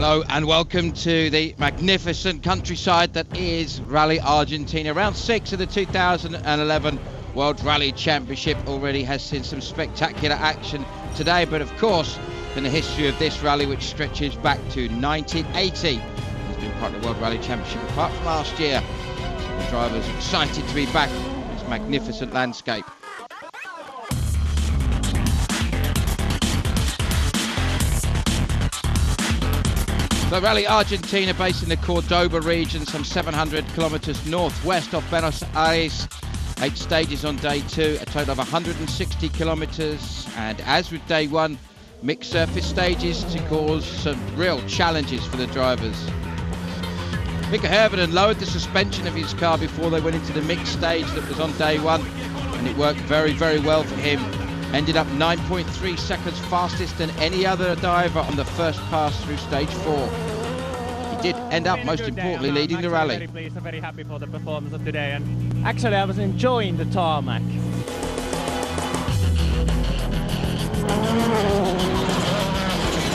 Hello and welcome to the magnificent countryside that is Rally Argentina. Round 6 of the 2011 World Rally Championship already has seen some spectacular action today, but of course in the history of this rally, which stretches back to 1980, has been part of the World Rally Championship apart from last year. So the drivers excited to be back in this magnificent landscape. So Rally Argentina, based in the Cordoba region, some 700 kilometers northwest of Buenos Aires. 8 stages on day 2, a total of 160 kilometers. And as with day 1, mixed surface stages to cause some real challenges for the drivers. Mika Hervinen lowered the suspension of his car before they went into the mixed stage that was on day 1. And it worked very, very well for him. Ended up 9.3 seconds fastest than any other diver on the first pass through stage 4. He did end up, most importantly, leading the rally. Very pleased, I'm very happy for the performance of today, and actually I was enjoying the tarmac.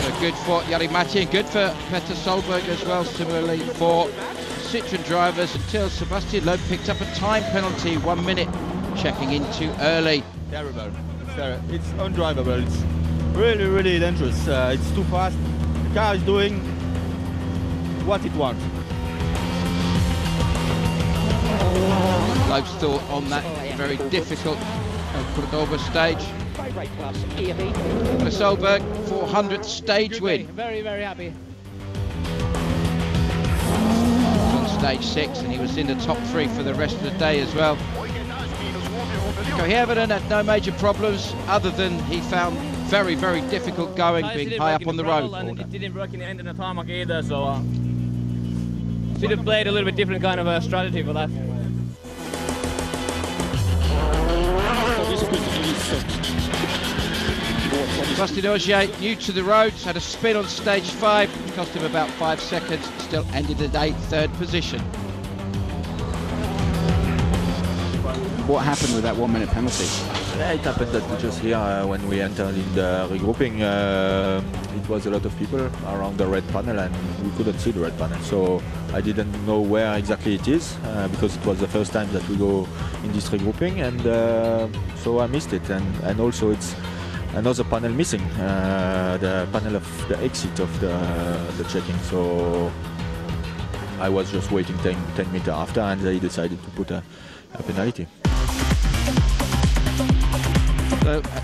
So good for Jari Matti and good for Petter Solberg as well, similarly for Citroën drivers, until Sebastian Loeb picked up a time penalty, 1 minute, checking in too early. Terrible. It's undrivable. It's really, really dangerous. It's too fast. The car is doing what it wants. Loeb's thought on that very difficult Cordoba stage. For Solberg, 400th stage win. Very, very happy. On stage 6, and he was in the top 3 for the rest of the day as well. Hervinen had no major problems, other than he found very, very difficult going, being high up on the road. And it didn't work in the end of the tarmac either, so should have played a little bit different kind of a strategy for that. Sebastian Ogier, new to the roads, had a spin on stage 5, cost him about 5 seconds, still ended the day 3rd position. What happened with that 1 minute penalty? Yeah, it happened that just here when we entered in the regrouping, it was a lot of people around the red panel and we couldn't see the red panel. So I didn't know where exactly it is because it was the first time that we go in this regrouping, and so I missed it. And also it's another panel missing, the panel of the exit of the checking. So I was just waiting 10 meters after, and they decided to put a penalty.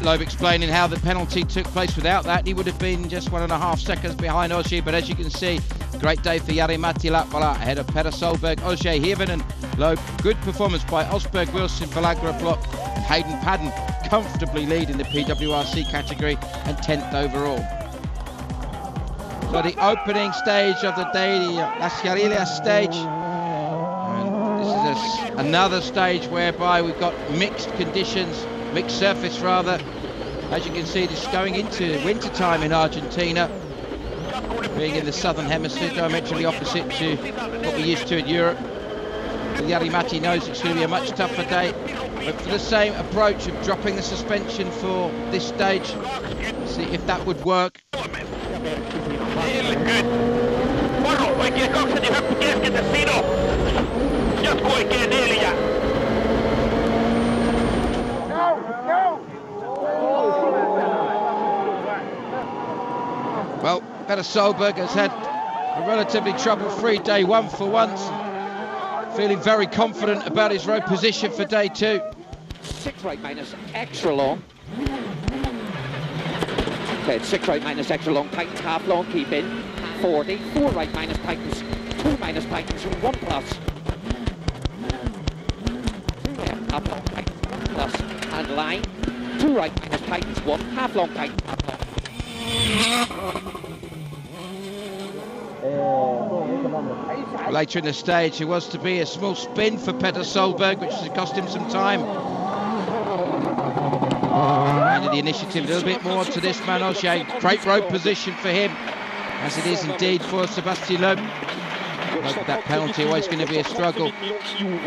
Loeb explaining how the penalty took place. Without that, he would have been just 1.5 seconds behind Ogier. But as you can see, great day for Jari Matti Latvala ahead of Petter Solberg, Ogier, Hervinen, Loeb. Good performance by Osberg, Wilson, Valagra, Block, and Hayden Padden, comfortably leading the PWRC category and 10th overall. So the opening stage of the day, the Las Jarrillas stage. And this is another stage whereby we've got mixed conditions. Mixed surface rather. As you can see, this is going into winter time in Argentina, being in the southern hemisphere, diametrically opposite to what we're used to in Europe. Jari Matti knows it's going to be a much tougher day, but for the same approach of dropping the suspension for this stage, see if that would work. Well, Petter Solberg has had a relatively trouble-free day 1 for once. Feeling very confident about his road position for day 2. 6 right minus extra long. Okay, 6 right minus extra long, tightens half long, keep in. 40, 4 right minus tightens, 2 minus tightens, 1 plus. Yeah, half long, tightens, 1 plus, and line. 2 right minus tightens, 1 half long tightens. Later in the stage, there was to be a small spin for Petter Solberg, which has cost him some time. Handed the initiative a little bit more to this man, Ogier. Great road position for him, as it is indeed for Sébastien Loeb. That penalty always going to be a struggle. As you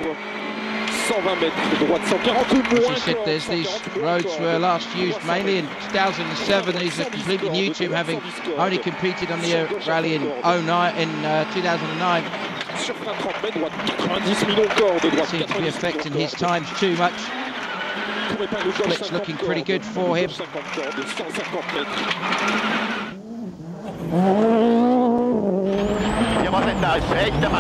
said, these roads were last used mainly in 2007. These are completely new to him, having only competed on the rally in 2009. It seems to be affecting his times too much. Split's looking pretty good for him. Ja vasen täys 7.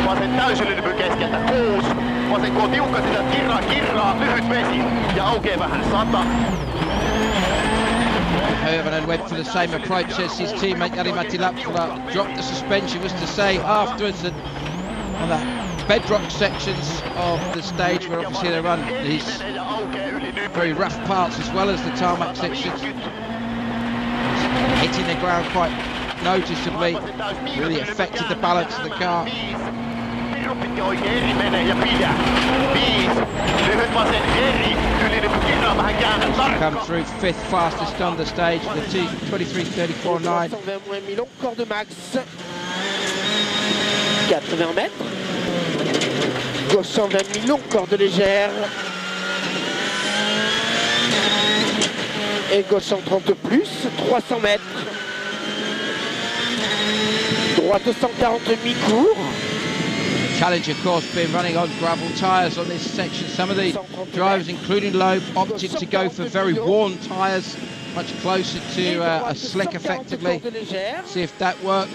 Vasen täysylipy keskeltä 6. Vasen koo tiukka sitä kirraa, lyhyt vesi ja aukee vähän 100. Hervonen went for the same approach as his teammate Jari-Matti Latvala. Dropped the suspension, was to say afterwards that on the bedrock sections of the stage where obviously they run these very rough parts as well as the tarmac sections, hitting the ground quite noticeably, really affected the balance of the car. Come through 5th fastest on the stage, the 23.34.9. 120 Milan, corde max. 80 mètres. Gauche 120 Milan, corde légère. Et gauche 130 plus, 300 mètres. Droite 140 mi-court. Challenge, of course, been running on gravel tyres on this section. Some of the drivers, including Loeb, opted to go for very worn tyres, much closer to a slick, effectively. See if that worked.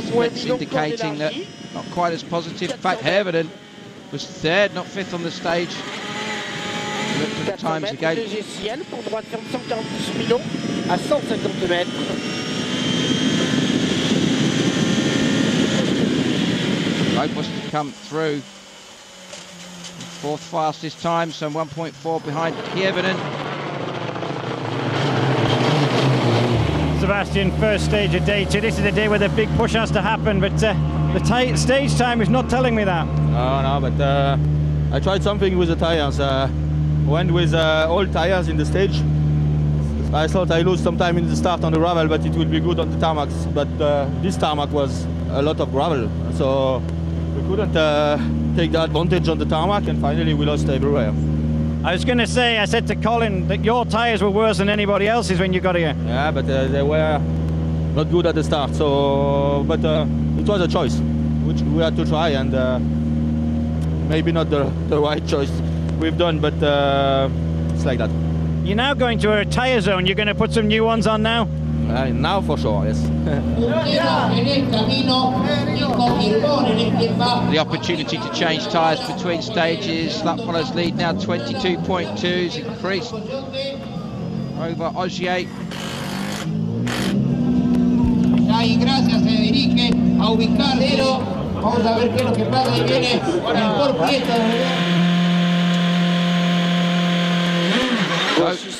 Split's indicating that not quite as positive. In fact, Hervonen was 3rd, not 5th on the stage. Look at the times again. Loeb was to come through. 4th fastest time, so 1.4 behind Hervonen. Sebastian, first stage of day 2. This is the day where the big push has to happen, but the stage time is not telling me that. No, but I tried something with the tires. Went with old tires in the stage. I thought I lose some time in the start on the gravel, but it will be good on the tarmacs. But this tarmac was a lot of gravel, so we couldn't take the advantage on the tarmac, and finally we lost everywhere. I was going to say, I said to Colin that your tyres were worse than anybody else's when you got here. Yeah, but they were not good at the start. So, but it was a choice which we had to try, and maybe not the right choice we've done, but it's like that. You're now going to a tyre zone. You're going to put some new ones on now? Now for sure, yes. The opportunity to change tyres between stages. Latvala's lead now 22.2 is increased over Ogier. Gracias, se dirige a ubicarse. Vamos a ver qué es lo que pasa. Ahí viene con el cuerpo y esto.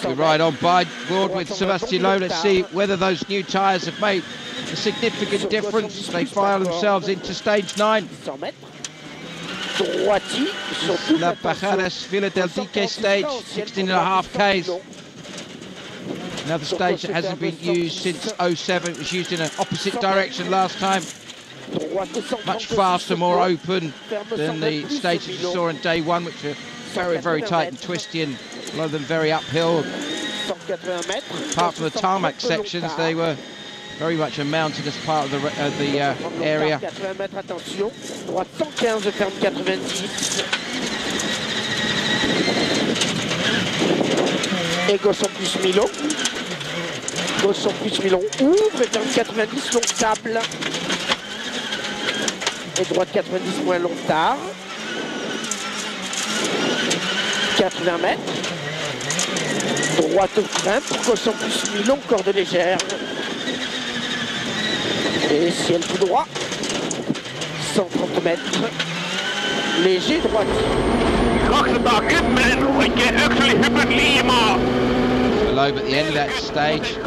So we ride on board with Sébastien Loeb. Let's see whether those new tyres have made a significant difference. They file themselves into stage 9. La Pajares Villa del Dique stage, 16.5 Ks. Another stage that hasn't been used since 07. It was used in an opposite direction last time. Much faster, more open than the stages you saw on day 1, which were very, very tight and twisty, and a lot of them very uphill. Apart from the tarmac sections, they were very much a mountainous part of the area. Et gauche en plus Milon. Gauche en plus Milon ouvre et ferme 90 long sable. Et droite 90 moins long tard. 80 mètres. Droite au frein pour gauche en plus Milon, corde légère. Et ciel tout droit. 130 mètres. Léger droite. 210, oikein ökselihypyn liimaa. Loeb at the end of that stage.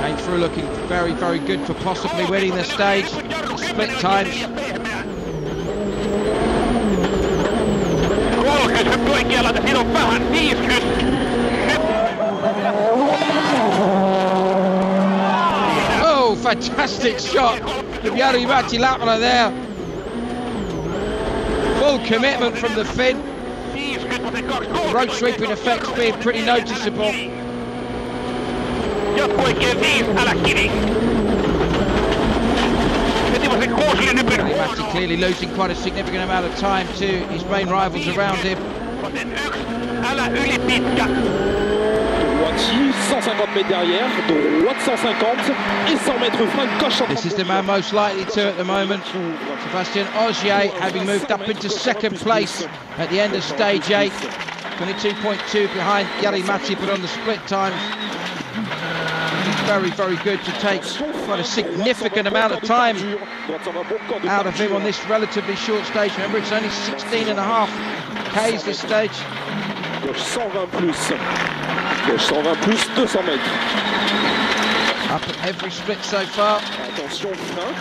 Came through looking very, very good for possibly winning the stage. The split times. 30 hyppy oikealla, että siinä on vähän 50. Oh, fantastic shot of Jari-Matti Latvala there. Full commitment from the fin. The road sweeping effects being pretty noticeable. Jatko-oikein 5, älä kivi. Jari-Matti clearly losing quite a significant amount of time to his main rivals around him. Älä yli pitkä. Droitier, 150 mètres derrière, droite 150 et 100 mètres frein de gauche. This is the man most likely to at the moment. Sébastien Ogier having moved up into second place at the end of stage 8. 22.2 behind Jari-Matti, but on the split times, it's very, very good to take quite a significant amount of time out of him on this relatively short stage. Remember, it's only 16.5 Ks this stage. Gauche 120 plus. Gauche 120 plus, 200 mètres. Up at every split so far. Attention, frein.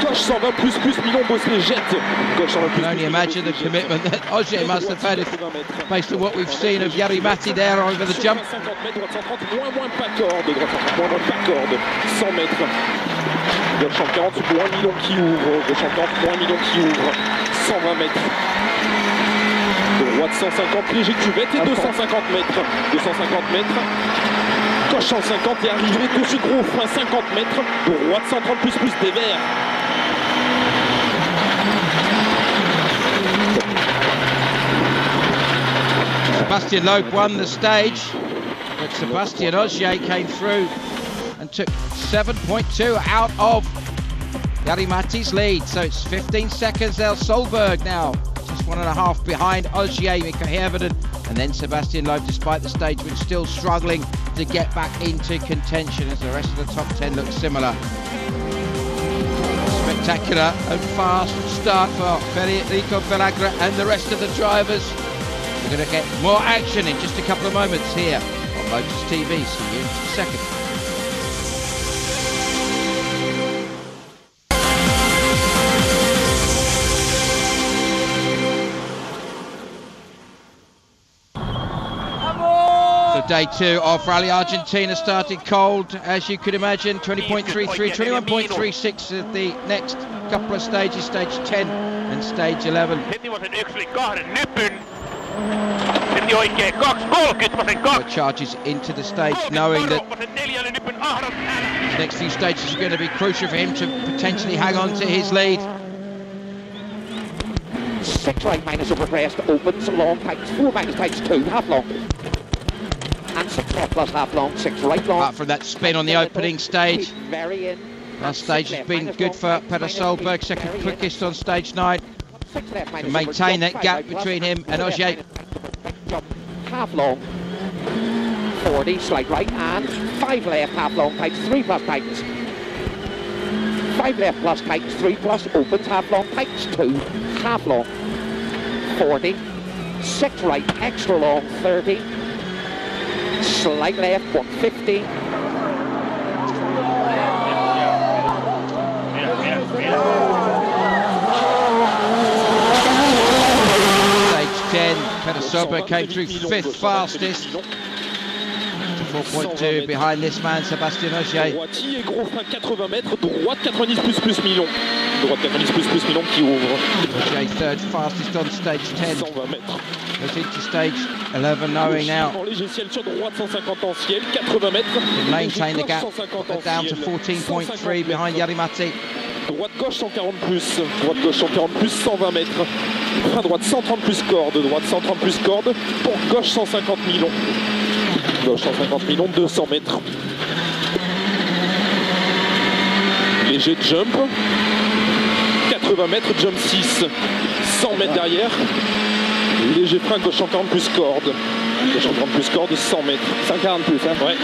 Gauche 120 plus, Milon Bosnier jette. Gauche 120 plus. I can only imagine the commitment that Ogier must have had based on what we've seen of Jari-Matti there over the jump. 50 mètres, droite 130, moins pas corde. Droite 130, moins pas corde. 100 mètres. Gauche 140, moins Milon qui ouvre. Gauche 140, moins Milon qui ouvre. 120 mètres. Droite 150, léger cuvette et 250 mètres. 250 mètres. Gauche 150 et arrivé dessus gros frein 50 mètres. Droite 130 plus des verts. Sébastien Loeb won the stage, but Sébastien Ogier came through and took 7.2 out of Jari-Matti's lead. So it's 15 seconds there. Solberg now just 1.5 behind Ogier, Mika Hirvonen, and then Sébastien Loeb, despite the stage win, still struggling to get back into contention as the rest of the top 10 looks similar. Spectacular and fast start for Federico Pelagra and the rest of the drivers. We're going to get more action in just a couple of moments here on Lotus TV. See you in just a second. So day 2 of Rally Argentina started cold, as you could imagine. 20.33, 21.36 at the next couple of stages, stage 10 and stage 11. Charges into the stage, knowing that the next few stages are going to be crucial for him to potentially hang on to his lead. 6 right minus over crest, opens, long tightens, 4 minus tightens, 2 half long. And 6 left plus half long, 6 right long. Apart from that spin on the opening stage, last stage has been good for Peter Solberg, second quickest on stage 9. To maintain that gap between him and Ogier. Half long, 40, slight right, and 5 left, half long, tightens, 3 plus tightens. 5 left plus tightens, 3 plus opens, half long, tightens, 2, half long, 40, 6 right, extra long, 30, slight left, 150. Stage 10, Peter Solberg came through 5th fastest. 4.2 behind this man, Sébastien Ogier. Droitier, gros frein 80 mètres, droite 90 plus Milon. Droite 90 plus Milon qui ouvre. Ogier 3rd fastest on stage 10. 120 mètres. Goes into stage 11 knowing now. En léger ciel sur droite 150 en ciel, 80 mètres. Can maintain the gap, down to 14.3 behind Jari-Matti. Droite gauche 140 plus, droite gauche 140 plus, 120 mètres. Frein droite 130 plus corde, droite 130 plus corde, pour gauche 150 Milon. Gauche 150 Milon, 200 mètres. Léger jump, 80 mètres, jump 6, 100 mètres derrière. Léger frein, gauche 140 plus corde. Gauche 140 plus corde, 100 mètres. 140 plus, hein? Ouais.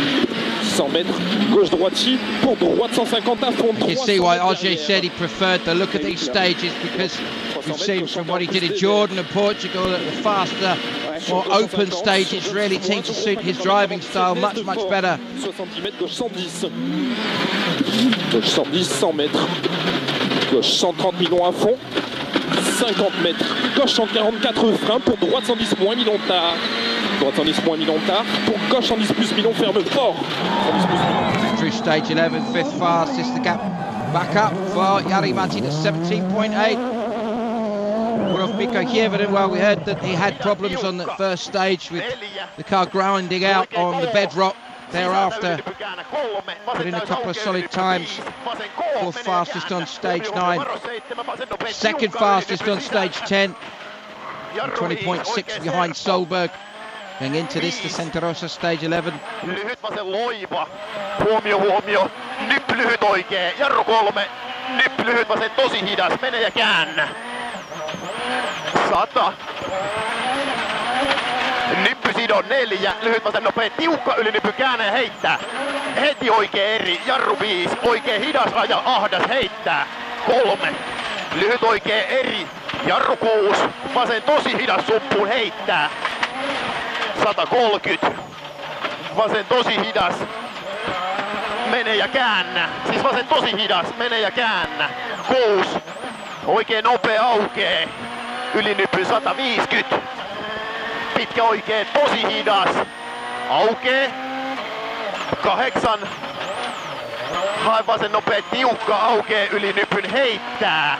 100 mètres, gauche droitier, pour droite 150 à fond. You see why Ogier said he preferred the look at these stages, because we've seen from what he did in Jordan and Portugal that the faster, more open stages really seem to suit his driving style much better. 70 mètres, gauche 110. Gauche 110, 100 mètres. Gauche 130 millions à fond. 50 mètres, gauche 144 frein, pour droite 110 moins millions tard. Droite 110 moins millions tard, pour gauche 110 plus millions ferme fort. 110 plus millions. Through stage 11, fifth fastest, the gap back up for Jari Matti to 17.8. Put off Mikko Hievinen. Well, we heard that he had problems on the first stage with the car grinding out on the bedrock. Thereafter, put in a couple of solid times. Fourth fastest on stage 9. Second fastest on stage 10. 20.6 behind Solberg. Going into this, the Santa Rosa stage 11. Lyhyt vasen loiva. Huomio. Nypp lyhyt oikee. Jarru 3. Nypp lyhyt vasen tosi hidas. Mene ja käännä. 100. Nyppy sidon 4. Lyhyt vasen nopea. Tiukka ylinyppy käännä ja heittää. Heti oikee eri. Jarru 5. Oikee hidas aja. Ahdas heittää. 3. Lyhyt oikee eri. Jarru 6. Vasen tosi hidas suppuun heittää. 130. Vasen tosi hidas. Mene ja käännä. Siis vasen tosi hidas. Mene ja käännä. 6. Oikein nopea aukee. Ylinyppy 150. Pitkä oikee tosi hidas. Aukee. 8. Hae vasen nopea tiukka aukee. Ylinyppyn heittää.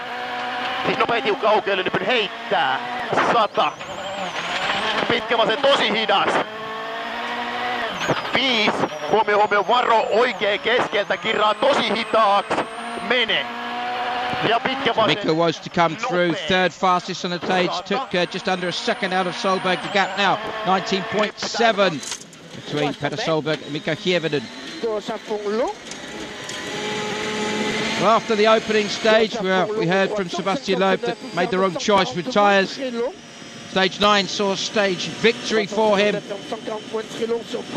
Siis nopea tiukka aukee. Ylinyppyn heittää. 100. Pitkä vasen tosi hidas. 5. Huomio, varo oikee keskeltä, kirraa tosi hitaaks. Mene. Ja pitkä vasen. Mikko was to come through. Third fastest on the stage. Took just under a second out of Solberg. The gap now 19.7 between Peter Solberg and Mikko Hievinen. Well, after the opening stage, we heard from Sebastian Loeb that made the wrong choice with tyres. Stage 9 saw stage victory for him.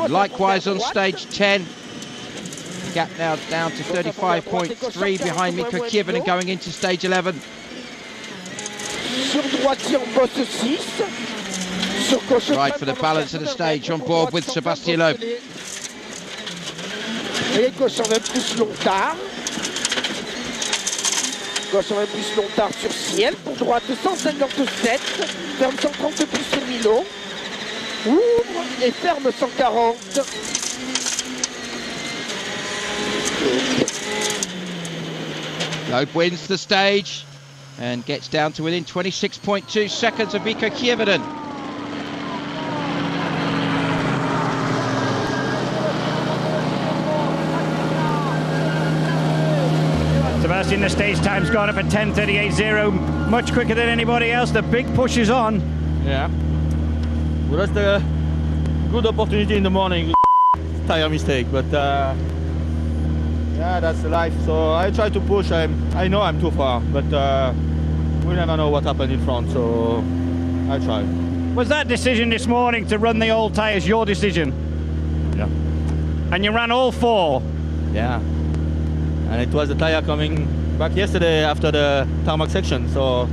Likewise on stage 10. The gap now down to 35.3 behind Mikko Hievinen going into stage 11. Right for the balance of the stage, on board with Sebastian Loeb. Gauche un peu plus longtemps sur ciel, pour droite 157, ferme 130 plus sur Milo, ouvre et ferme 140. Loeb wins the stage and gets down to within 26.2 seconds of Mikko Hievinen. Sebastian, the stage time's gone up at 10:38.0, much quicker than anybody else. The big push is on. Yeah. Well, that's the good opportunity in the morning. Tire mistake, but yeah, that's the life. So I try to push. I know I'm too far, but we never know what happened in front, so I try. Was that decision this morning to run the old tyres your decision? Yeah. And you ran all 4? Yeah. And it was the tire coming back yesterday after the tarmac section, so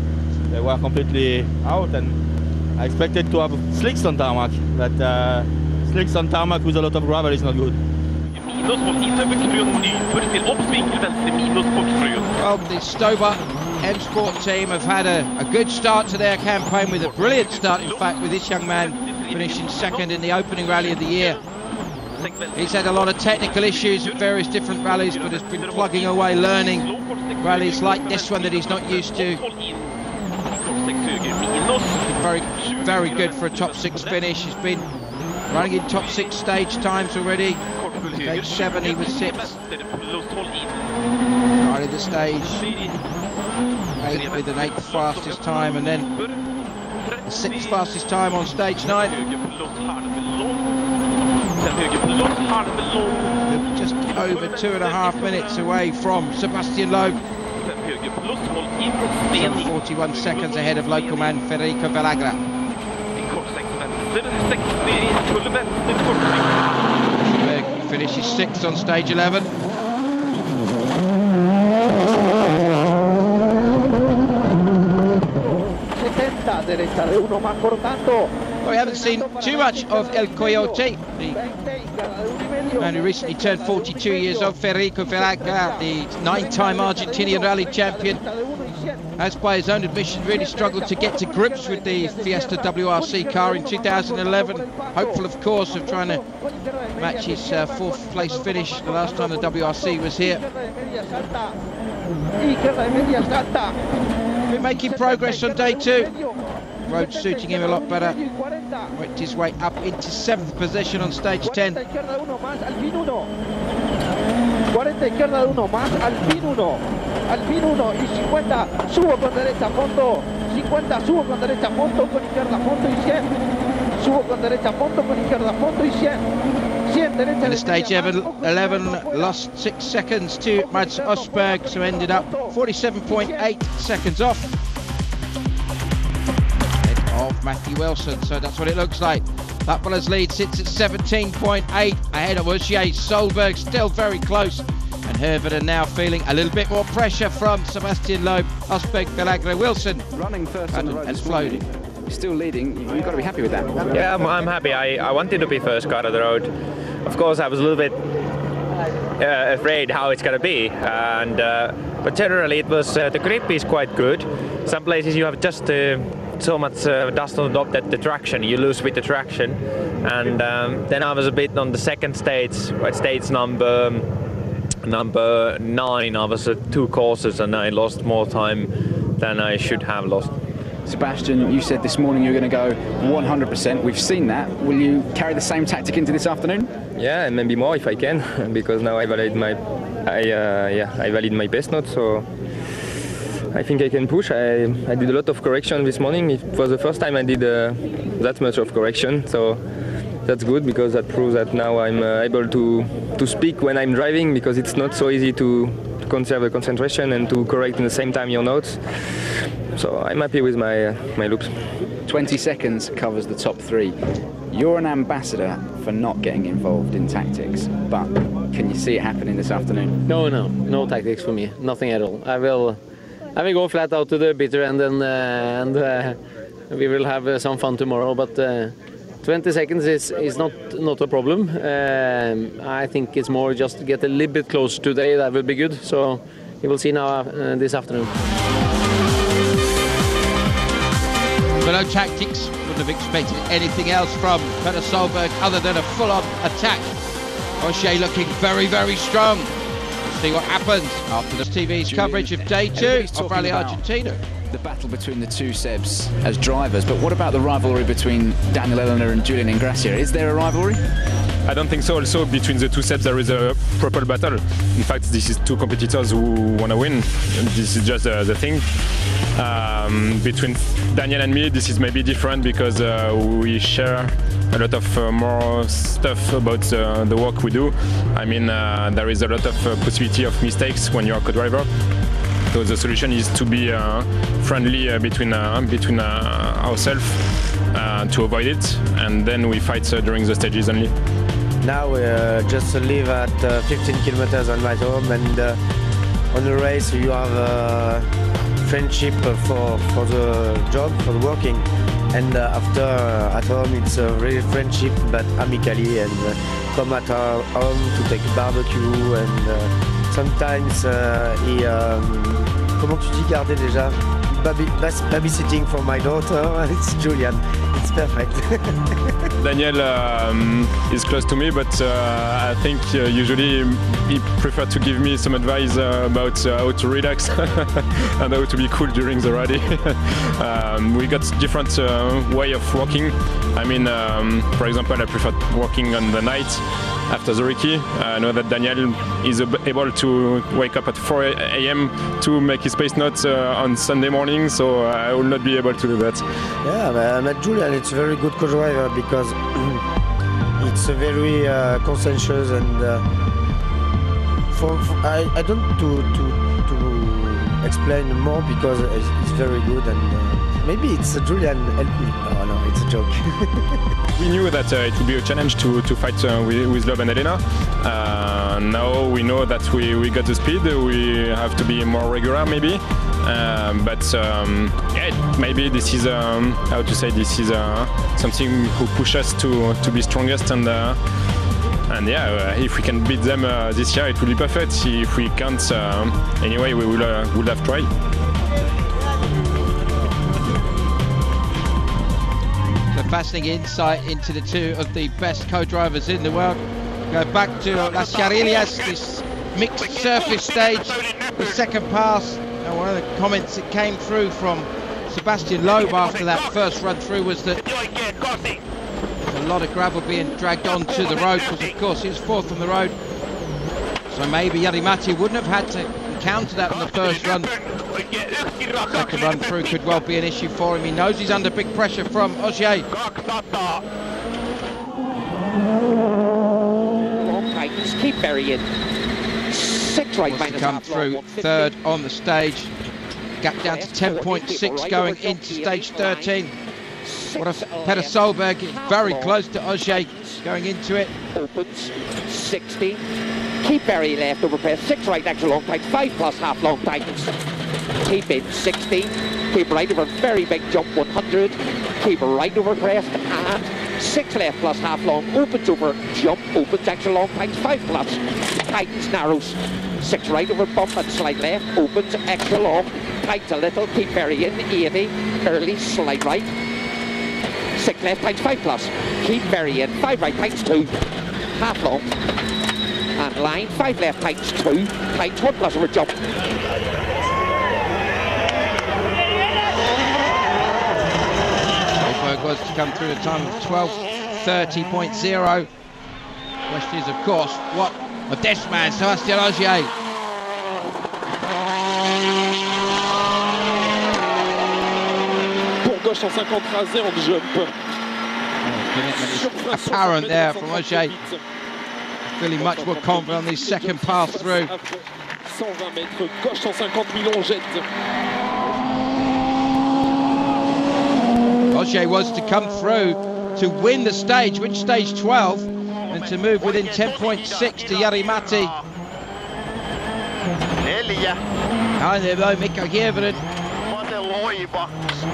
they were completely out, and I expected to have slicks on tarmac, but slicks on tarmac with a lot of gravel is not good. Well, the Stober M Sport team have had a good start to their campaign, with a brilliant start, in fact, with this young man finishing second in the opening rally of the year. He's had a lot of technical issues at various different rallies, but has been plugging away, learning rallies like this one that he's not used to. Very, very good for a top 6 finish. He's been running in top 6 stage times already. Stage 7 he was 6th. Right in the stage 8 with an 8th fastest time, and then the 6th fastest time on stage 9. Just over 2.5 minutes away from Sebastian Loeb. 41 seconds ahead of local man Federico Villagra. Finishes 6th on stage 11. Well, we haven't seen too much of El Coyote, the man who recently turned 42 years old, Federico Velaga, the 9-time Argentinian rally champion, has by his own admission really struggled to get to grips with the Fiesta WRC car in 2011. Hopeful, of course, of trying to match his 4th place finish the last time the WRC was here. Been making progress on day 2. Road suiting him a lot better. Worked his way up into 7th position on stage 10. 40 izquierda de 1 más, Alpin 1 y 50, subo con derecha a fondo, 50, subo con derecha a fondo, con izquierda a fondo y 100, subo con derecha a fondo, con izquierda a fondo y 100, 100 derecha. In the stage 11 lost 6 seconds to Mads Osberg, so ended up 47.8 seconds off of Matthew Wilson, so that's what it looks like. That fella's lead sits at 17.8 ahead of Uche. Solberg still very close, and Herveden now feeling a little bit more pressure from Sebastian Loeb, Osberg, Velagra, Wilson. Running first on the road and floating. Still leading, you've got to be happy with that. Yeah, I'm happy. I wanted to be first car on the road. Of course, I was a little bit afraid how it's going to be, and but generally it was the grip is quite good. Some places you have just so much dust on the top that the traction, you lose with the traction, and then I was a bit on the second stage, stage number 9. I was at 2 courses and I lost more time than I should have lost. Sebastian, you said this morning you were going to go 100%. We've seen that. Will you carry the same tactic into this afternoon? Yeah, and maybe more if I can, because now I valid my best note, so I think I can push. I did a lot of correction this morning. It was the first time I did that much of correction, so that's good, because that proves that now I'm able to speak when I'm driving, because it's not so easy to conserve the concentration and to correct in the same time your notes. So I'm happy with my loops. 20 seconds covers the top 3. You're an ambassador for not getting involved in tactics, but can you see it happening this afternoon? No tactics for me, nothing at all. I will go flat out to the bitter end, and we will have some fun tomorrow. But 20 seconds is not a problem. I think it's more just to get a little bit close today. That will be good. So you will see now this afternoon. But no tactics. Wouldn't have expected anything else from Peter Solberg other than a full-on attack. Uche looking very, very strong. Let's see what happens after the TV's coverage of day 2 of Rally Argentina. The battle between the two Sebs as drivers, but what about the rivalry between Daniel Eleanor and Julian Ingrassia? Is there a rivalry? I don't think so. Also, between the two Sebs there is a proper battle. In fact, this is 2 competitors who want to win. And this is just the thing. Between Daniel and me, this is maybe different, because we share a lot of more stuff about the work we do. I mean, there is a lot of possibility of mistakes when you're a co-driver. So the solution is to be friendly between ourselves to avoid it, and then we fight during the stages only. Now we just live at 15 kilometers on my home, and on the race you have friendship for the job, for the working, and after at home it's a real friendship, but amically, and come at our home to take a barbecue, and sometimes comment tu dis garder déjà? Babysitting for my daughter. It's Julian. It's perfect. Daniel is close to me, but I think usually he prefers to give me some advice about how to relax and how to be cool during the rally. We got different way of working. I mean, for example, I prefer working on the night after the recce. I know that Daniel is able to wake up at 4 a.m. to make his pace notes on Sunday morning, so I will not be able to do that. Yeah, but Julian, it's a very good co-driver, because it's a very conscientious, and I don't to explain more, because it's very good, and Maybe it's Julian help me. No, it's a joke. We knew that it would be a challenge to fight with Lob and Elena. Now we know that we got the speed. We have to be more regular, maybe. Yeah, maybe this is how to say, this is something who push us to be strongest, and yeah, if we can beat them this year, it will be perfect. If we can't, anyway, we would have tried. Fascinating insight into the two of the best co-drivers in the world. Go back to Las Jarillas, this mixed surface stage, the second pass. One of the comments that came through from Sebastian Loeb after that first run through was that there's a lot of gravel being dragged onto the road, because of course he was fourth on the road. So maybe Jari-Matti wouldn't have had to encounter that in the first run. Second run through could well be an issue for him. He knows he's under big pressure from Ogier. Long tightens, keep burying. 6 right minus come through third on the stage. Gap down to 10.6 going into stage 13. What if Petter Solberg is very close to Ogier going into it. Opens 60. Keep burying left over press. 6 right extra long tight. 5 plus half long tightens. Keep in 60, keep right over very big jump 100, keep right over crest, and 6 left plus half long, opens over jump, opens extra long tightens, 5 plus, tightens narrows, 6 right over bump and slide left, opens extra long, tightens a little, keep burying 80, early slide right, 6 left tightens 5 plus, keep burying 5 right tightens 2, half long, and line 5 left tightens 2, tightens 1 plus over jump. Was to come through a time of 12:30.0. Question is, of course, what of this man, Sebastian Ogier? Pour gauche 150 à 0 jump. Apparent there from Ogier. Feeling much more confident on the second pass through. 120 mètres, gauche 150 000 jette. Ogier was to come through to win the stage, win stage 12, and to move within 10.6 to Jari-Matti. Mikko Hirvonen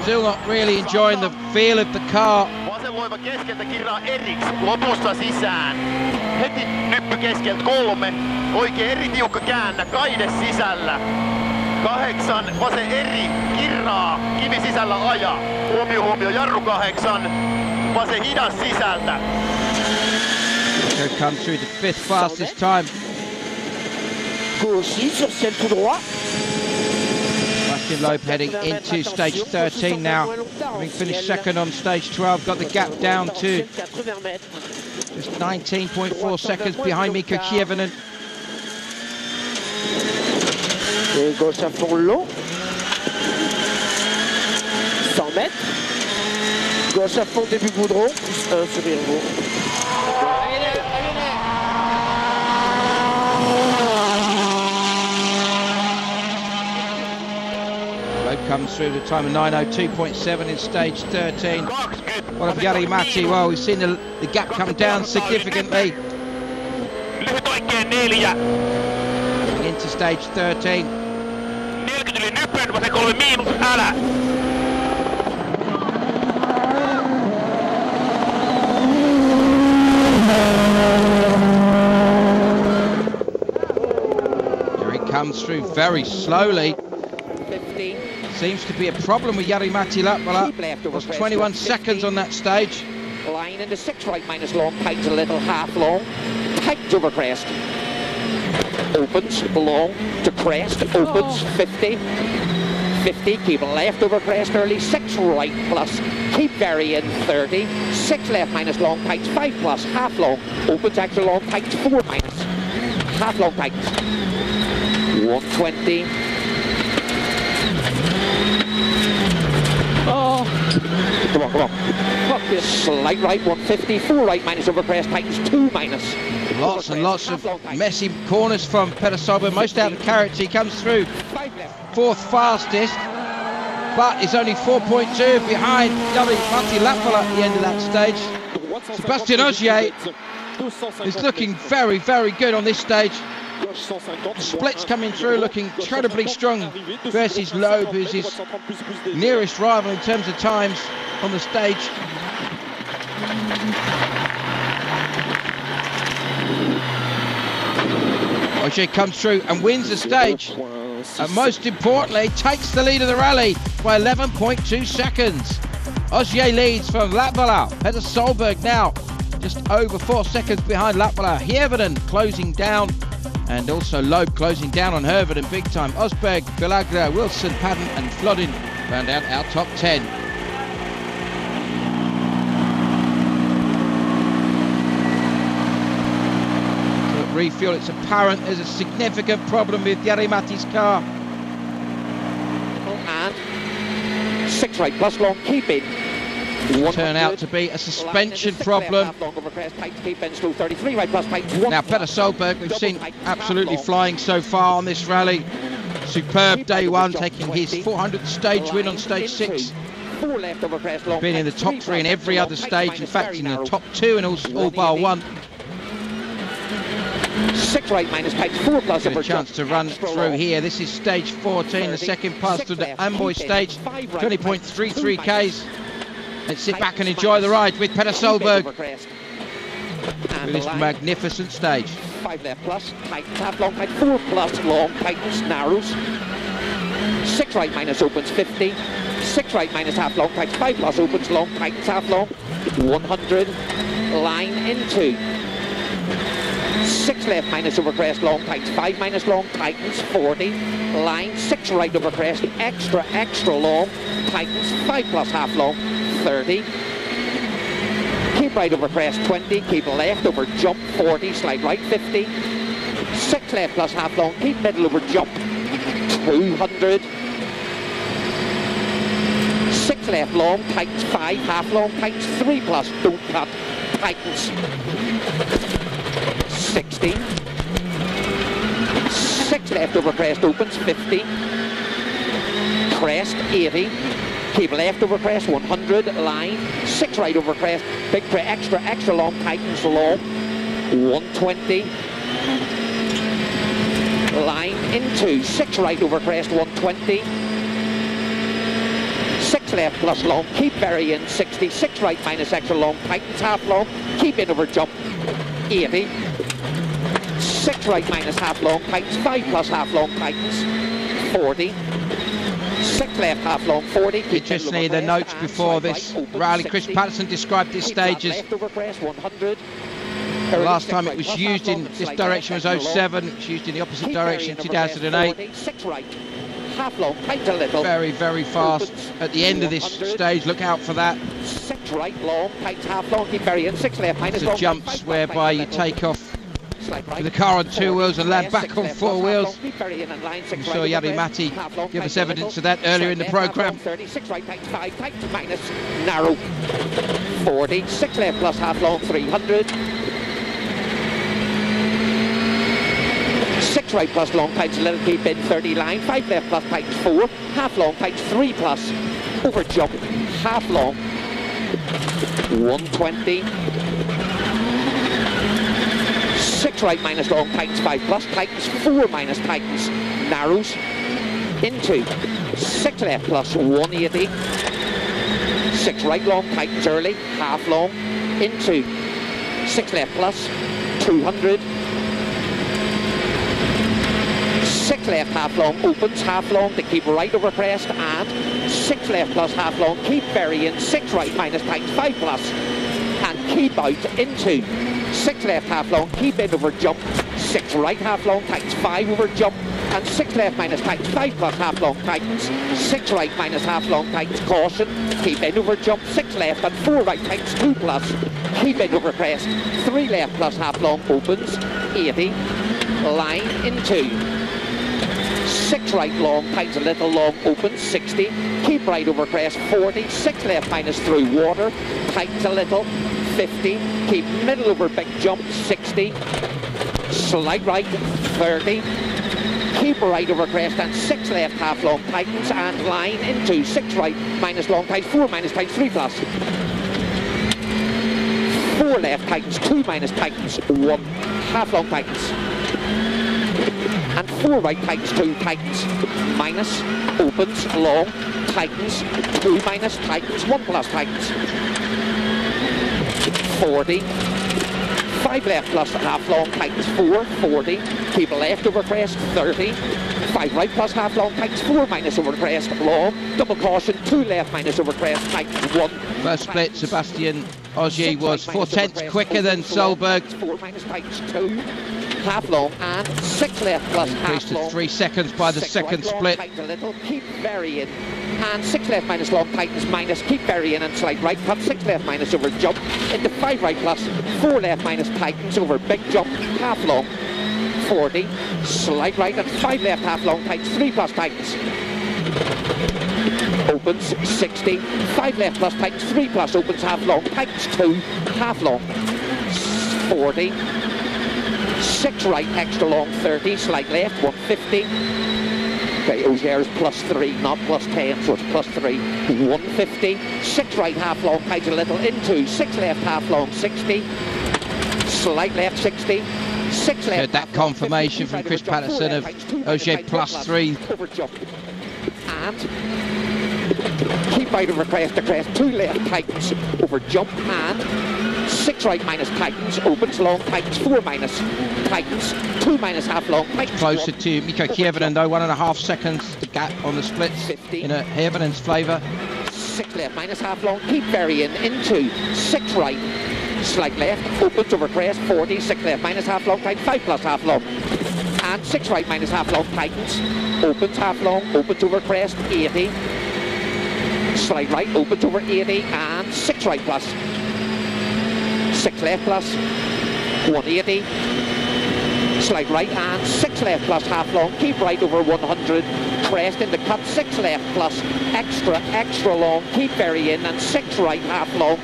still not really enjoying the feel of the car. Vasenloiva keskeltä kirraa Eriks lopussa sisään. Heti nyppy keskeltä 3. Oikein eri tiukka käännä, Kaide sisällä. 8, vasen Eri kirraa, kivi sisällä aja. Huomio, jarru 8, vasen hidas sisältä. Here comes through the 5th fastest time. Gauchy sur ciel tout droit. Sebastian Loeb heading into stage 13 now. Having finished second on stage 12, got the gap down to just 19.4 seconds behind Mikko Hirvonen. Et gauche à fond long. 100 mètres. Gauche à fond début goudron. Plus 1 sur Irvo. Loeb comes through the time of 9:02.7 in stage 13. What of Jari-Matti? Well, we've seen the gap come down significantly. Lyhyt oikein 4. Into stage 13. 40 yli nypyn, vasen 3 miinus, älä. Here he comes through very slowly. 50. Seems to be a problem with Jari-Matti Latvala. Was 21 seconds on that stage. Line into 6 right minus long, tightens a little, half long, tightens over crest. Opens long to crest, opens 50, 50, keep left over crest early, 6 right plus, keep burying 30, 6 left minus long tightens, 5 plus, half long, opens extra long tightens, 4 minus, half long tightens, 120. Oh, come on. Fuck this. Slight right, 150, 4 right minus over crest, tightens, 2 minus. Lots and lots of messy corners from Petter Solberg, most out of character. He comes through 4th fastest. but is only 4.2 behind Jari-Matti Latvala at the end of that stage. Sébastien Ogier is looking very, very good on this stage. The splits coming through looking incredibly strong versus Loeb, who's his nearest rival in terms of times on the stage. Ogier comes through and wins the stage, and most importantly takes the lead of the rally by 11.2 seconds. Ogier leads from Latvala. Peter Solberg now just over 4 seconds behind Latvala. Hirvonen closing down, and also Loeb closing down on Hirvonen big time. Osberg, Villagra, Wilson, Padden and Flodin round out our top 10. Refuel, it's apparent there's a significant problem with Jari-Matti's car. And 6 right plus long, keep in. Turn out to be a suspension problem. Now Peter Solberg, we've seen absolutely flying so far on this rally. Superb day one, taking his 400th stage win on stage 6. Been in the top 3 in every other stage, in fact in the top 2 in all bar 1. 6 right minus tight, 4 plus a chance to run through here. This is stage 14, the second pass through the Amboy stage, 20.33 Ks. Let's sit back and enjoy the ride with Peter Solberg with this magnificent stage. 5 left plus, tightens, half long, tight, 4 plus long, tightens, narrows. 6 right minus opens, 50. 6 right minus half long, tights, 5 plus opens, long, tightens, half long. 100, line into. 6 left minus over crest, long, tightens, 5 minus long, tightens, 40. Line, 6 right over crest, extra long, tightens, 5 plus half long, 30. Keep right over crest, 20. Keep left over jump, 40. Slide right, 50. 6 left plus half long. Keep middle over jump, 200. 6 left long, tightens, 5. Half long, tightens, 3 plus. Don't cut, tightens. 60. 6 left over crest, opens, 50. Crest, 80. Keep left over crest, 100, line, 6 right over crest, big extra long, tightens long, 120, line into, 6 right over crest, 120, 6 left plus long, keep burying, 60, 6 right minus extra long, tightens half long, keep in over jump, 80, 6 right minus half long, tightens, 5 plus half long, tightens, 40, 6 left half long, 40. Interestingly, the notes before this rally, Chris Patterson described this stage as the last time it was used in this direction was 07. It was used in the opposite direction in 2008. 6 right, half long, tight a little. Very, very fast at the end of this stage. Look out for that. 6 right, long, tight half long, keep burying. 6 left minus long. Jumps whereby you take off with the car on 2 wheels and land back on 4 wheels. We saw Jari-Matti give us evidence of that earlier in the programme. 36 right, tight 5, tight minus narrow. 40, 6 left plus half long, 300. 6 right plus long, tight little, keep in, 30 line. 5 left plus tight 4, half long, tight 3 plus. Over jump, half long. 120. 6 right minus long, tightens 5 plus, tightens 4 minus, tightens narrows into 6 left plus 180, 6 right long, tightens early, half long into 6 left plus 200, 6 left half long, opens half long to keep right over crest, and 6 left plus half long, keep burying, 6 right minus, tightens 5 plus, and keep out into 6 left half long, keep in over jump, 6 right half long, tightens 5 over jump, and 6 left minus tightens, 5 plus half long, tightens, 6 right minus half long, tightens, caution, keep in over jump, 6 left and 4 right, tightens, 2 plus, keep in over crest, 3 left plus half long, opens, 80, line into, 6 right long, tightens a little long, opens, 60, keep right over crest, 40, 6 left minus through water, tightens a little, 50, keep middle over big jump, 60, slide right, 30, keep right over crest and 6 left half long tightens and line into 6 right minus long tights, 4 minus tights, 3 plus. 4 left tightens, 2 minus tightens, 1 half long tightens. And 4 right tightens, 2 tightens, minus, opens, long, tightens, 2 minus tightens, 1 plus tightens. 40. 5 left plus half long tightens, 4, 40. Keep left over crest, 30. 5 right plus half long tightens, 4 minus over crest, long. Double caution, 2 left minus over crest, tightens, 1. First split, Sebastian Ogier was 4/10 quicker than Solberg. 4 minus tightens, 2. Half long and 6 left plus Increased half to long. 3 seconds by the second split. A little, keep varying. And 6 left minus long tightens minus, keep varying and slight right cut, 6 left minus over jump into 5 right plus, 4 left minus tightens over big jump, half long, 40, slight right and 5 left half long tightens, 3 plus tightens. Opens 60, 5 left plus tightens, 3 plus opens half long, tightens 2, half long, 40, 6 right extra long, 30, slight left, 150. Okay, Ogier is +3, not +10, so it's +3. 150. 6 right half long, tightens a little into 6 left half long, 60. Slight left, 60. 6 left. Heard that confirmation from Chris Patterson of Ogier +3. Over jump. And keep right over crest to crest. 2 left tightens over jump and 6 right minus tightens, opens long tightens, 4 minus tightens, 2 minus half long tightens. Closer to Mikko Kievonen though, 1.5 seconds the gap on the splits in a Kievenen's favour. 6 left minus half long, keep varying into 6 right, slight left, opens over crest, 40, 6 left minus half long tightens, 5 plus half long. And 6 right minus half long tightens, opens half long, opens over crest, 80. Slight right, opens over 80 and 6 right plus. 6 left plus, 180, slight right and 6 left plus half long, keep right over 100, crest into cut, 6 left plus, extra long, keep varying and 6 right half long,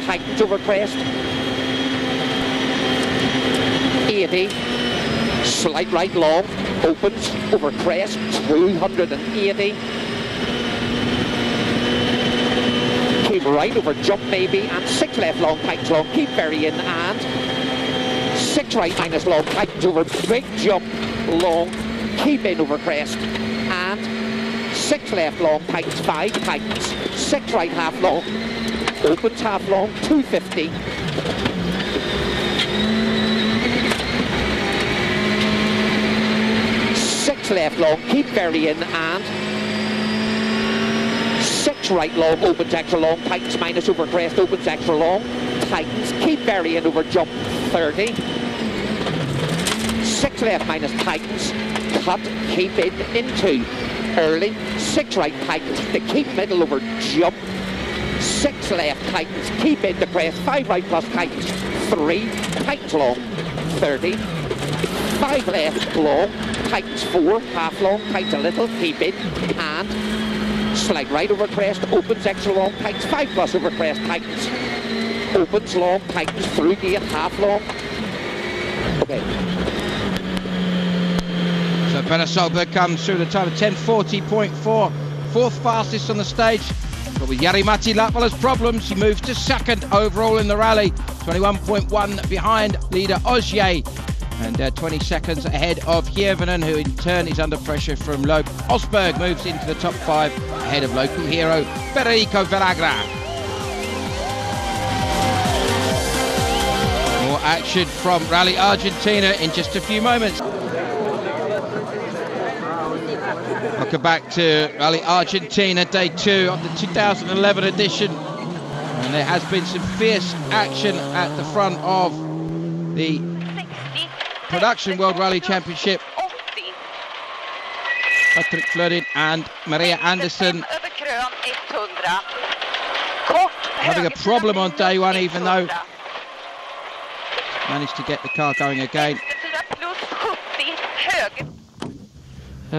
tightens over crest, 80, slight right long, opens over crest, 280, keep right over jump maybe and 6 left long tightens long, keep varying and 6 right minus long tightens over big jump long, keep in over crest and 6 left long tightens, 5 tightens, 6 right half long, opens half long, 250. 6 left long, keep varying and 6 right long, opens extra long, tightens minus over crest, opens extra long, tightens, keep varying over jump, 30. 6 left minus tightens, cut, keep in into early, 6 right tightens, to keep middle over jump, 6 left tightens, keep in the crest, 5 right plus tightens, 3, tightens long, 30. 5 left long, tightens 4, half long, tightens a little, keep in, and slight right over crest, opens extra long, tightens 5 plus over crest, tightens, opens long, tightens through gate, half long. Okay. So Petter Solberg comes through the time of 10:40.4, 4th fastest on the stage. But with Jari-Matti Latvala's problems, he moves to 2nd overall in the rally, 21.1 behind leader Ogier. And 20 seconds ahead of Kievonen, who in turn is under pressure from Loeb. Osberg moves into the top 5 ahead of local hero Federico Velagra. More action from Rally Argentina in just a few moments. Welcome back to Rally Argentina, day 2 of the 2011 edition. And there has been some fierce action at the front of the Production World Rally Championship. Patrick Fleurin and Maria Andersson having a problem on day 1, even though managed to get the car going again.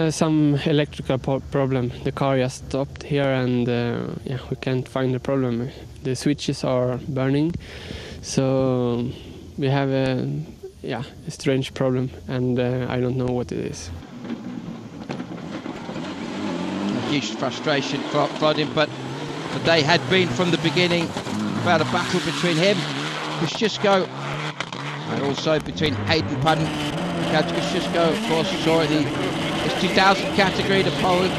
Some electrical problem. The car just stopped here and yeah, we can't find the problem. The switches are burning, so we have a strange problem, and I don't know what it is. reduced frustration for Flodin, but the day had been from the beginning about a battle between him, Kosciuszko, and also between Hayden Paddon. Kosciuszko, of course, saw in the 2000 category to Poland.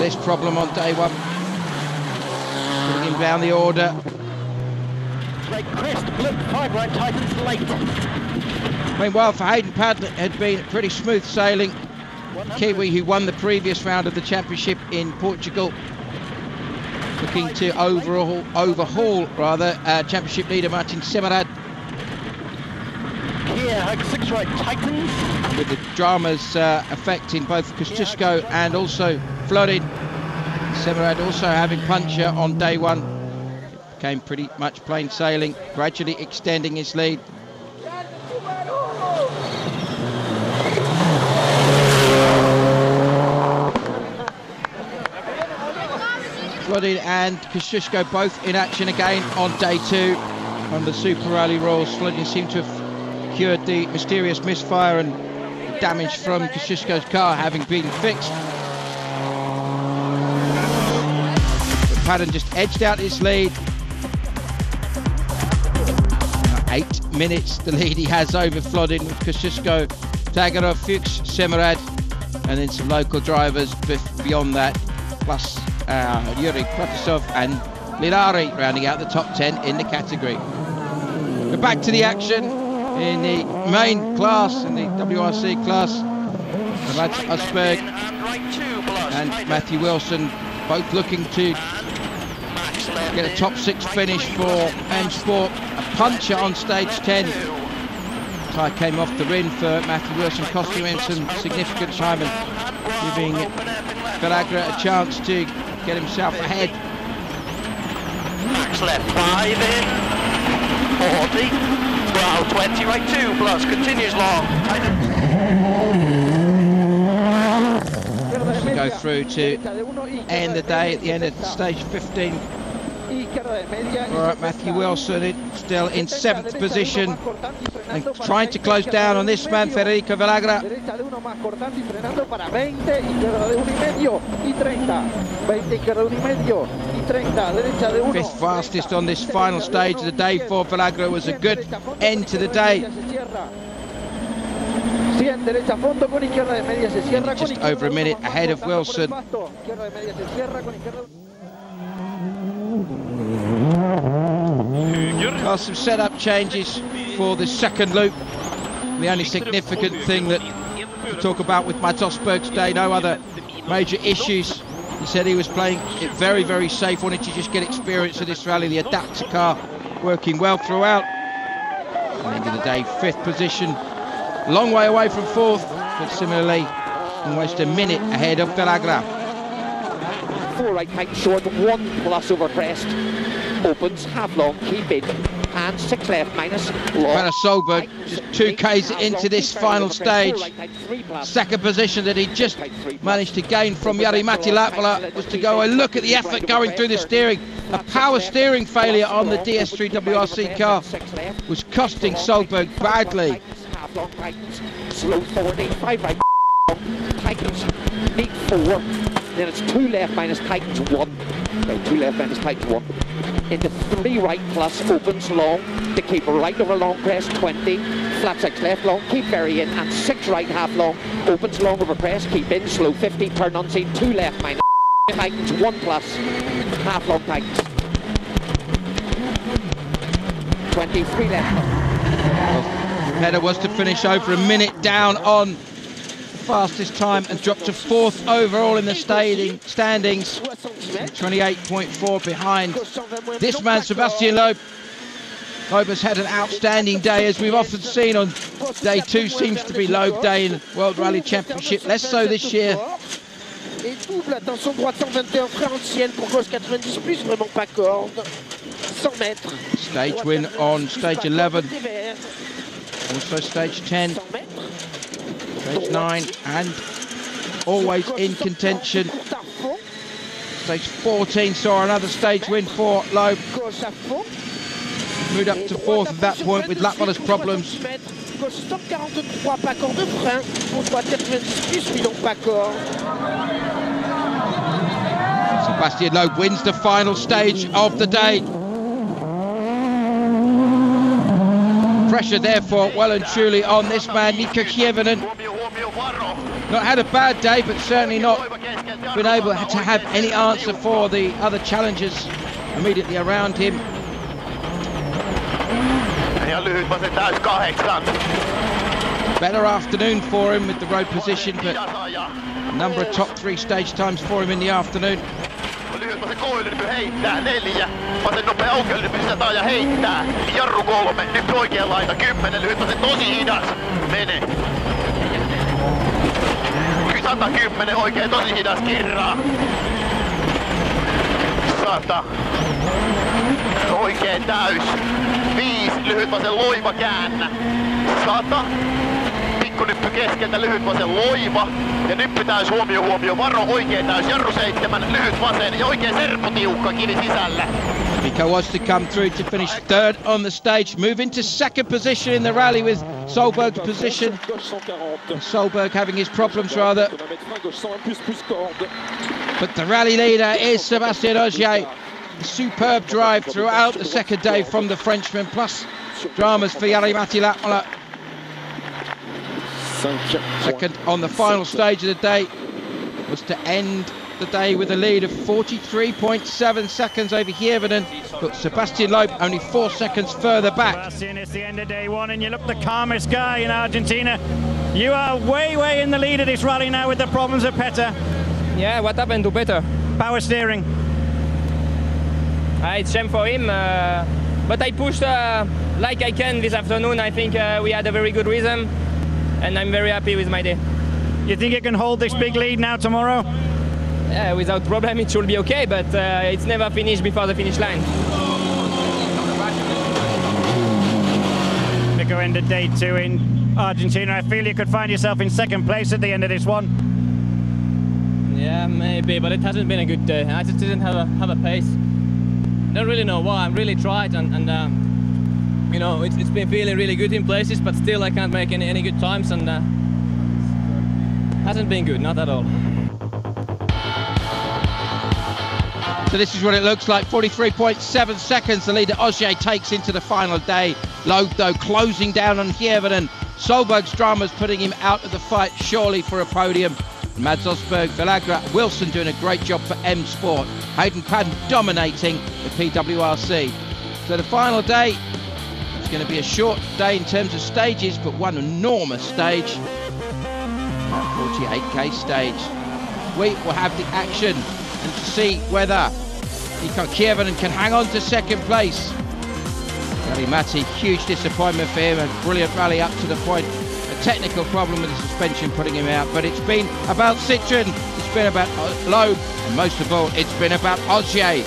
This problem on day one, putting him down the order. Great crest, blue, 5 right tightens late. Meanwhile, for Hayden Paddon, it had been pretty smooth sailing. Kiwi, who won the previous round of the championship in Portugal, looking to overhaul championship leader Martin Semerad. Here, 6 right tightens. With the drama's affecting both Kosciuszko and also Flodin. Semerad also having puncture on day one. Became pretty much plain sailing, gradually extending his lead. Flodin and Kosciuszko both in action again on day two on the Super Rally Rules. Flodin seemed to have cured the mysterious misfire and damage from Kosciuszko's car having been fixed. But Paddon just edged out his lead. 8 minutes the lead he has over Flodin, with Kosciuszko, Tagarov, Fuchs, Semerad, and then some local drivers beyond that, plus Yuri Protasov and Lilari rounding out the top 10 in the category. We're back to the action in the main class, in the WRC class. Mats Asperg and Matthew Wilson both looking to get a top 6 finish for M Sport. A puncher on stage 10. Tyre came off the rim for Matthew Wilson, costing him some significant time and giving Villagra a chance to get himself ahead. Max left 5 in, 40, 12, 20, right 2 plus, continues long. We go through to end the day at the end of stage 15. For Matthew Wilson, still in 7th position and trying to close down on this man, Federico Villagra. 5th fastest on this final stage of the day for Villagra. Was a good end to the day. Just over a minute ahead of Wilson. Well, some setup changes for the second loop. The only significant thing that to talk about with Mats Asperg's day, no other major issues. He said he was playing it very, very safe, wanted to just get experience of this rally, the adapter car working well throughout. End of the day, 5th position, long way away from 4th, but similarly almost a minute ahead of Villagra. 4 right tight short, 1 plus over crest, opens, half long, keep in, and 6 left minus, long. Werner Solberg just 2Ks into this final stage. Second position that he just managed to gain from Jari-Matti Latvala was to go and look at the effort going through the steering. A power steering failure on the DS3 WRC car was costing Solberg badly. Slow 40, 5 right, tightens, neat 4. Then it's 2 left minus tightens 1. No, 2 left minus tightens 1. Into 3 right plus opens long to keep right over long crest 20. Flat 6 left long, keep very in, and 6 right half long opens long over crest, keep in slow 50. Turn on scene 2 left minus tightens 1 plus half long tightens 23 left. Header was to finish over a minute down on fastest time and dropped to 4th overall in the standings, 28.4 behind this man, Sebastian Loeb. Loeb has had an outstanding day, as we've often seen on day 2. Seems to be Loeb day in World Rally Championship, less so this year. Et double, attention, droite 121 frein ancienne pour gauche 90 plus, vraiment pas corde. 100 mètres. Stage win on stage 11. Also stage 10. Stage 9 and always in contention. Stage 14 saw another stage win for Loeb. Moved up to 4th at that point with Latvala's problems. gauche stop, 43, pas corde de frein, on voit 90 plus, mais donc pas corde. Sebastian Loeb wins the final stage of the day. Pressure therefore well and truly on this man, Nico Kievinen. Not had a bad day, but certainly not been able to have any answer for the other challengers immediately around him. Better afternoon for him with the road position, but a number of top 3 stage times for him in the afternoon. Heittää 4. Vasen nopea aukeellinen pysätään ja heittää. Jarru 3. Nyt oikea laita 10. Lyhyt vasen tosi hidas. Mene. 110 oikein tosi hidas kirraa. 100. Oikein täys. 5. Lyhyt vasen loiva käännä. 100. Pikkunyppy keskeltä, lyhyt vasen loiva. Ja nyppy täys, huomio, varo, oikein täys, jarru 7, lyhyt vasen ja oikein serpputiukka kivi sisällä. Nico wants to come through to finish 3rd on the stage, move into 2nd position in the rally with Solberg's position. Solberg having his problems rather. But the rally leader is Sebastian Ogier. Superb drive throughout the 2nd day from the Frenchman, plus dramas for Jari-Matti Latvala. 2nd on the final stage of the day was to end the day with a lead of 43.7 seconds over Hievinen, but Sebastian Loeb only 4 seconds further back. Sebastian, it's the end of day 1 and you look the calmest guy in Argentina. You are way in the lead of this rally now with the problems of Petter. Yeah, what happened to Petter? Power steering. It's shame for him, but I pushed like I can this afternoon. I think we had a very good rhythm and I'm very happy with my day. You think you can hold this big lead now tomorrow? Yeah, without problem it should be okay, but it's never finished before the finish line. Nico ended day 2 in Argentina. I feel you could find yourself in 2nd place at the end of this one. Yeah, maybe, but it hasn't been a good day. I just didn't have a pace. Don't really know why. I really tried, and you know, it's been feeling really good in places, but still I can't make any good times, and hasn't been good, not at all. So this is what it looks like, 43.7 seconds the leader Ogier takes into the final day. Loeb though closing down on Hievinen. Solberg's dramas putting him out of the fight surely for a podium. Mads Osberg, Villagra, Wilson doing a great job for M Sport. Hayden Padden dominating the PWRC. So the final day, it's going to be a short day in terms of stages, but one enormous stage, that 48k stage. We will have the action and to see whether Nico Kievinen can hang on to 2nd place. Jari-Matti, huge disappointment for him, a brilliant rally up to the point. Technical problem with the suspension putting him out, but it's been about Citroën, it's been about Loeb, and most of all it's been about Ogier.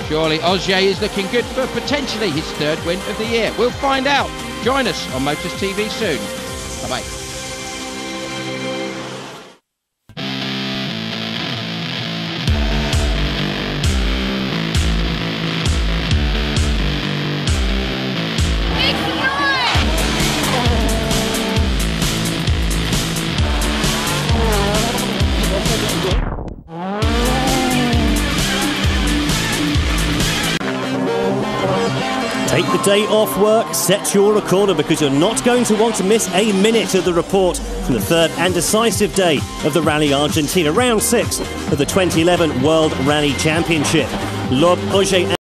Surely Ogier is looking good for potentially his 3rd win of the year. We'll find out. Join us on Motors TV soon. Bye bye. Take the day off work, set your recorder, because you're not going to want to miss a minute of the report from the 3rd and decisive day of the Rally Argentina, round 6 of the 2011 World Rally Championship. Loeb, Ogier